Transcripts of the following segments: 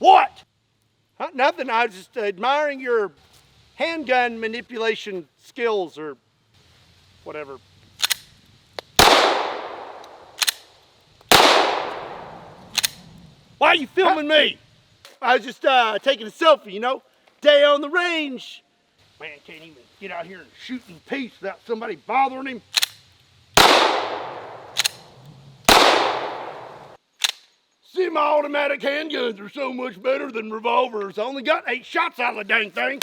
What? Huh? Nothing. I was just admiring your handgun manipulation skills or whatever. Why are you filming me? I was just taking a selfie, you know? Day on the range. Man can't even get out here and shoot in peace without somebody bothering him. Semi-automatic handguns are so much better than revolvers. I only got 8 shots out of the dang thing.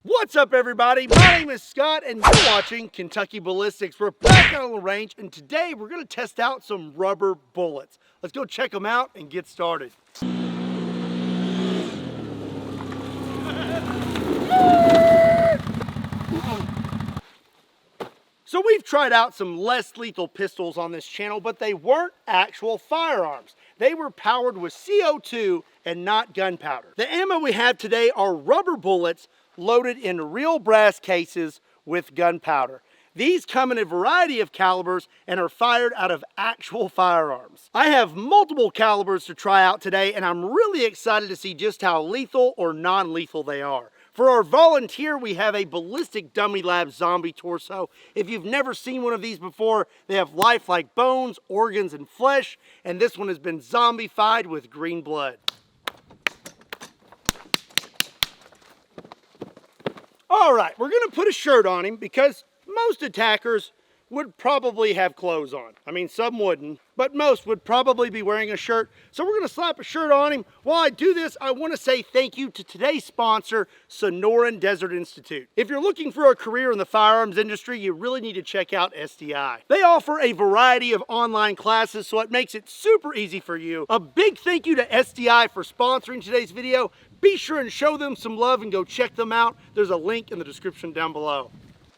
What's up, everybody? My name is Scott and you're watching Kentucky Ballistics. We're back out on the range and today we're going to test out some rubber bullets. Let's go check them out and get started. So we've tried out some less lethal pistols on this channel, but they weren't actual firearms. They were powered with CO2 and not gunpowder. The ammo we have today are rubber bullets loaded in real brass cases with gunpowder. These come in a variety of calibers and are fired out of actual firearms. I have multiple calibers to try out today, and I'm really excited to see just how lethal or non-lethal they are. For our volunteer, we have a Ballistic Dummy Lab zombie torso. If you've never seen one of these before, they have life like bones, organs, and flesh, and this one has been zombified with green blood. All right, we're gonna put a shirt on him because most attackers would probably have clothes on. I mean, some wouldn't, but most would probably be wearing a shirt. So we're gonna slap a shirt on him. While I do this, I wanna say thank you to today's sponsor, Sonoran Desert Institute. If you're looking for a career in the firearms industry, you really need to check out SDI. They offer a variety of online classes, so it makes it super easy for you. A big thank you to SDI for sponsoring today's video. Be sure and show them some love and go check them out. There's a link in the description down below.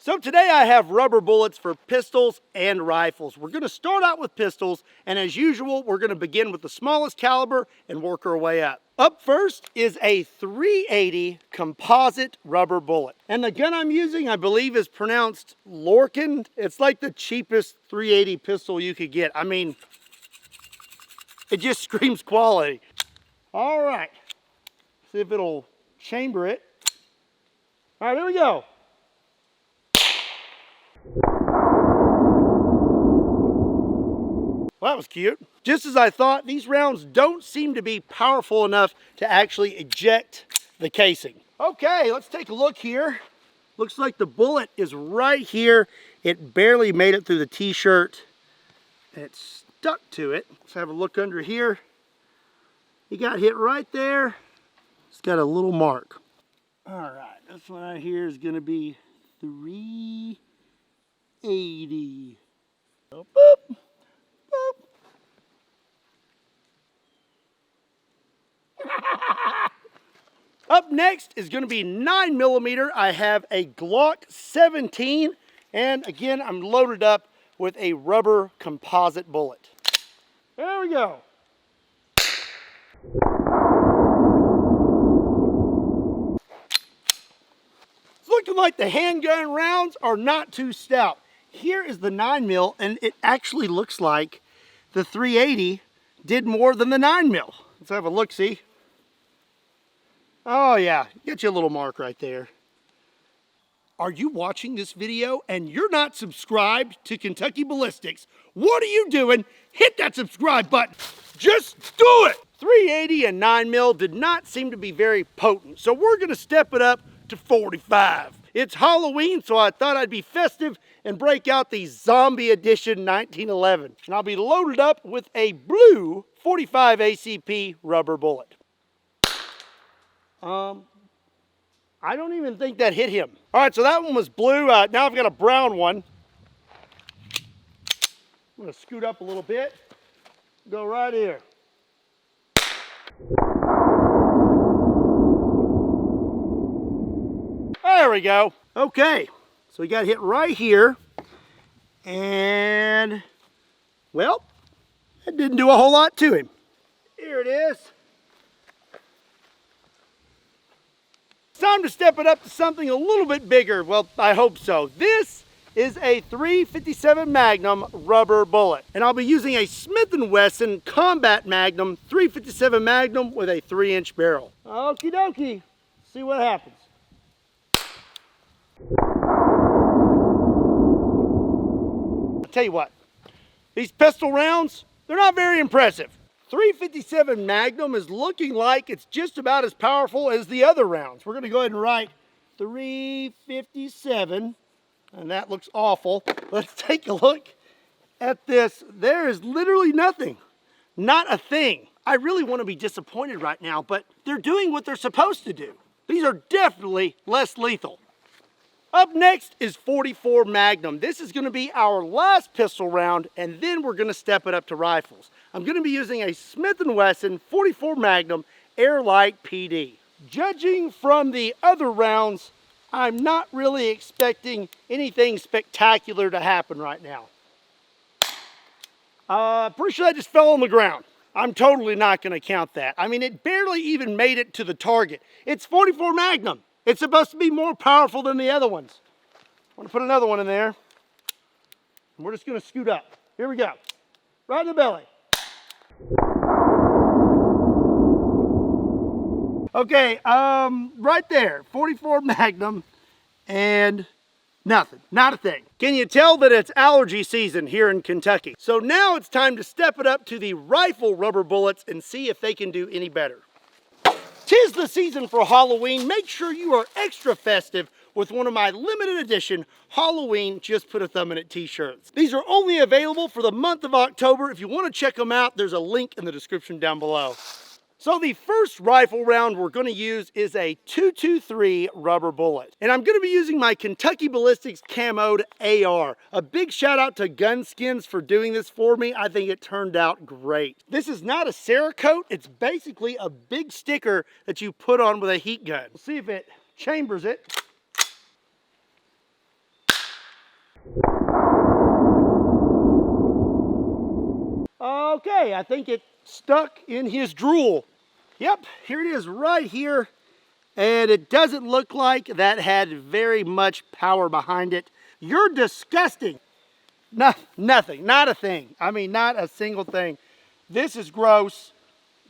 So today I have rubber bullets for pistols and rifles. We're going to start out with pistols, and as usual, we're going to begin with the smallest caliber and work our way up. Up first is a 380 composite rubber bullet. And the gun I'm using, I believe, is pronounced Lorcan. It's like the cheapest 380 pistol you could get. I mean, it just screams quality. All right, see if it'll chamber it. All right, here we go. Well, that was cute. Just as I thought, these rounds don't seem to be powerful enough to actually eject the casing. Okay, let's take a look here. Looks like the bullet is right here. It barely made it through the t-shirt. It's stuck to it. Let's have a look under here. He got hit right there. It's got a little mark. All right, this one right here is gonna be 380. Boop, boop. Up next is going to be 9mm. I have a Glock 17, and again, I'm loaded up with a rubber composite bullet. There we go. It's looking like the handgun rounds are not too stout. Here is the 9mm, and it actually looks like the 380 did more than the 9mm. Let's have a look-see. Oh yeah, get you a little mark right there. Are you watching this video and you're not subscribed to Kentucky Ballistics? What are you doing? Hit that subscribe button. Just do it! 380 and 9mm did not seem to be very potent, so we're gonna step it up to 45. It's Halloween, so I thought I'd be festive and break out the Zombie Edition 1911. And I'll be loaded up with a blue 45 ACP rubber bullet. I don't even think that hit him. All right, so that one was blue. Now I've got a brown one. I'm gonna scoot up a little bit. Go right here. There we go. Okay, so he got hit right here. And, well, that didn't do a whole lot to him. Here it is. It's time to step it up to something a little bit bigger. Well, I hope so. This is a .357 Magnum rubber bullet. And I'll be using a Smith & Wesson Combat Magnum .357 Magnum with a 3-inch barrel. Okie dokie, see what happens. I'll tell you what, these pistol rounds, they're not very impressive. .357 Magnum is looking like it's just about as powerful as the other rounds. We're gonna go ahead and write 357, and that looks awful. Let's take a look at this. There is literally nothing, not a thing. I really want to be disappointed right now, but they're doing what they're supposed to do. These are definitely less lethal. Up next is .44 Magnum. This is going to be our last pistol round, and then we're going to step it up to rifles. I'm going to be using a Smith & Wesson .44 Magnum Airlight PD. Judging from the other rounds, I'm not really expecting anything spectacular to happen right now. Pretty sure that just fell on the ground. I'm totally not going to count that. I mean, it barely even made it to the target. It's .44 Magnum. It's supposed to be more powerful than the other ones. I'm going to put another one in there. And we're just going to scoot up. Here we go. Right in the belly. Okay, right there. .44 Magnum and nothing. Not a thing. Can you tell that it's allergy season here in Kentucky? So now it's time to step it up to the rifle rubber bullets and see if they can do any better. 'Tis the season for Halloween. Make sure you are extra festive with one of my limited edition Halloween Just Put a Thumb in It t-shirts. These are only available for the month of October. If you want to check them out, there's a link in the description down below. So the first rifle round we're going to use is a .223 rubber bullet. And I'm going to be using my Kentucky Ballistics camoed AR. A big shout out to Gunskins for doing this for me. I think it turned out great. This is not a Cerakote. It's basically a big sticker that you put on with a heat gun. We'll see if it chambers it. Okay, I think it stuck in his drool. Yep, here it is right here. And it doesn't look like that had very much power behind it. You're disgusting. No, nothing, not a thing. I mean, not a single thing. This is gross.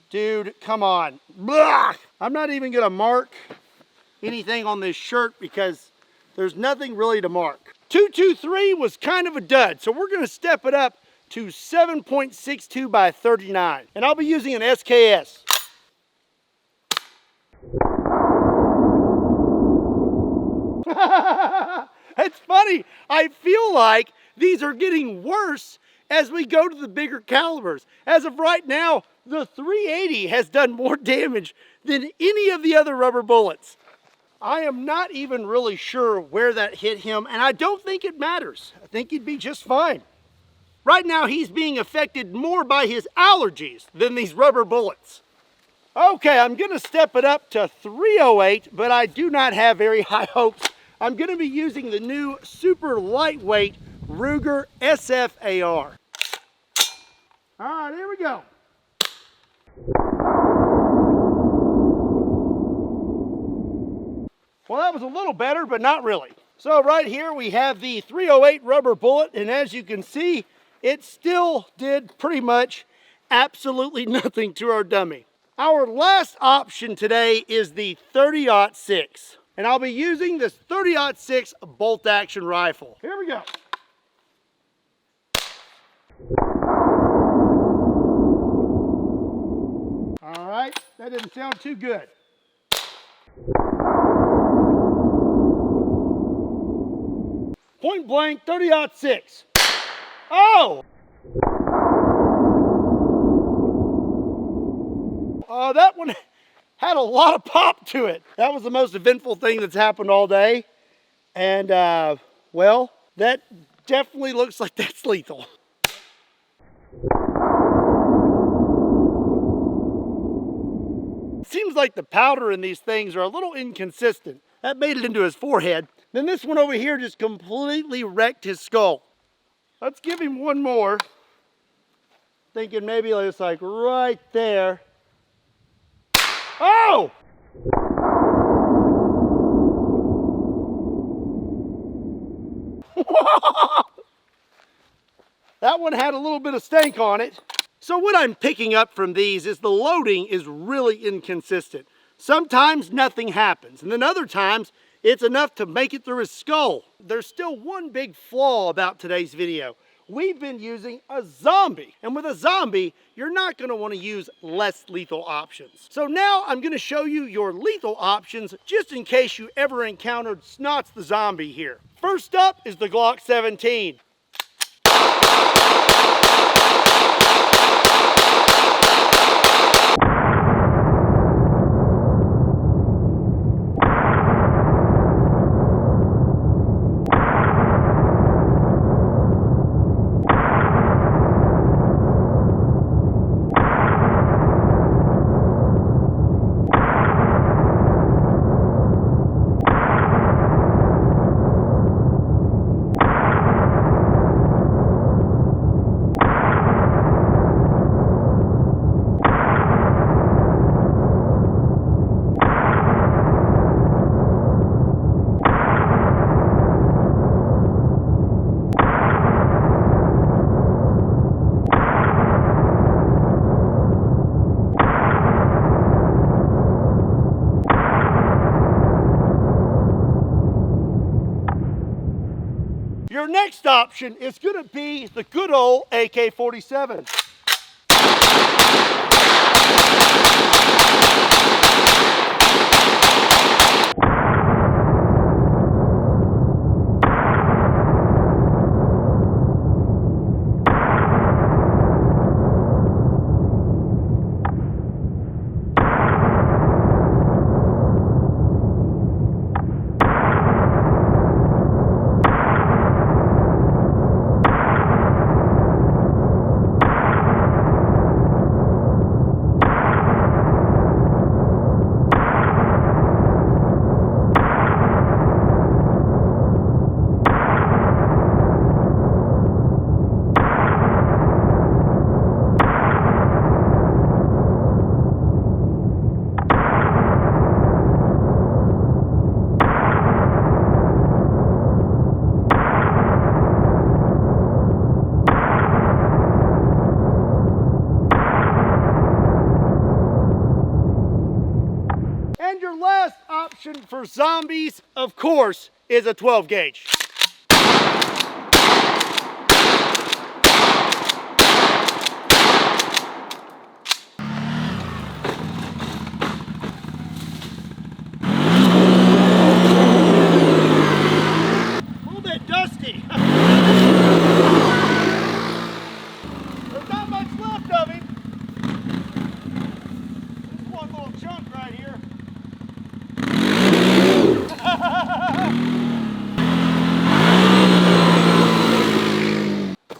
Dude, come on. Blah! I'm not even gonna mark anything on this shirt because there's nothing really to mark. .223 was kind of a dud, so we're gonna step it up to 7.62 by 39. And I'll be using an SKS. It's funny, I feel like these are getting worse as we go to the bigger calibers. As of right now, the .380 has done more damage than any of the other rubber bullets. I am not even really sure where that hit him, and I don't think it matters. I think he'd be just fine. Right now, he's being affected more by his allergies than these rubber bullets. Okay, I'm gonna step it up to .308, but I do not have very high hopes. I'm gonna be using the new super lightweight Ruger SF AR. All right, here we go. Well, that was a little better, but not really. So right here we have the .308 rubber bullet, and as you can see, it still did pretty much absolutely nothing to our dummy. Our last option today is the .30-06, and I'll be using this .30-06 bolt action rifle. Here we go. All right, that didn't sound too good. Point blank, .30-06. Oh! That one had a lot of pop to it. That was the most eventful thing that's happened all day. And, well, that definitely looks like that's lethal. It seems like the powder in these things are a little inconsistent. That made it into his forehead. Then this one over here just completely wrecked his skull. Let's give him one more. Thinking maybe it's like right there. Oh! That one had a little bit of stank on it. So what I'm picking up from these is the loading is really inconsistent. Sometimes nothing happens, and then other times it's enough to make it through his skull. There's still one big flaw about today's video. We've been using a zombie, and with a zombie, you're not gonna wanna use less lethal options. So now I'm gonna show you your lethal options just in case you ever encountered Snots the Zombie here. First up is the Glock 17. Your next option is going to be the good old AK-47. And your last option for zombies, of course, is a 12 gauge. A little bit dusty. There's not much left of him. There's one little chunk right here.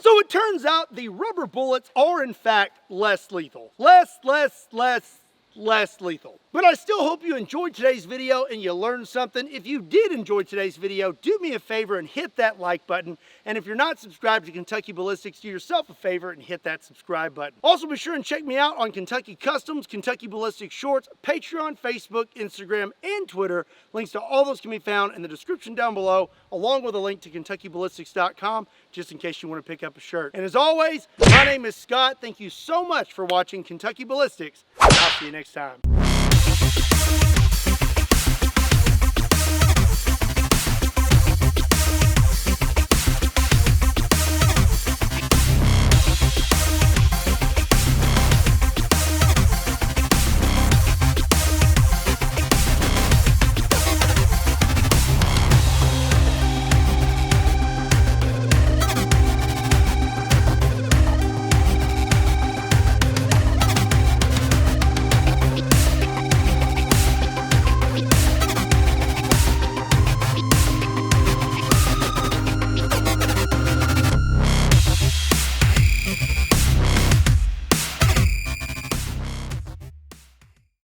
So it turns out the rubber bullets are in fact less lethal. Less lethal. But I still hope you enjoyed today's video and you learned something. If you did enjoy today's video, do me a favor and hit that like button. And if you're not subscribed to Kentucky Ballistics, do yourself a favor and hit that subscribe button. Also be sure and check me out on Kentucky Customs, Kentucky Ballistics Shorts, Patreon, Facebook, Instagram, and Twitter. Links to all those can be found in the description down below, along with a link to KentuckyBallistics.com, just in case you want to pick up a shirt. And as always, my name is Scott. Thank you so much for watching Kentucky Ballistics. I'll see you next time.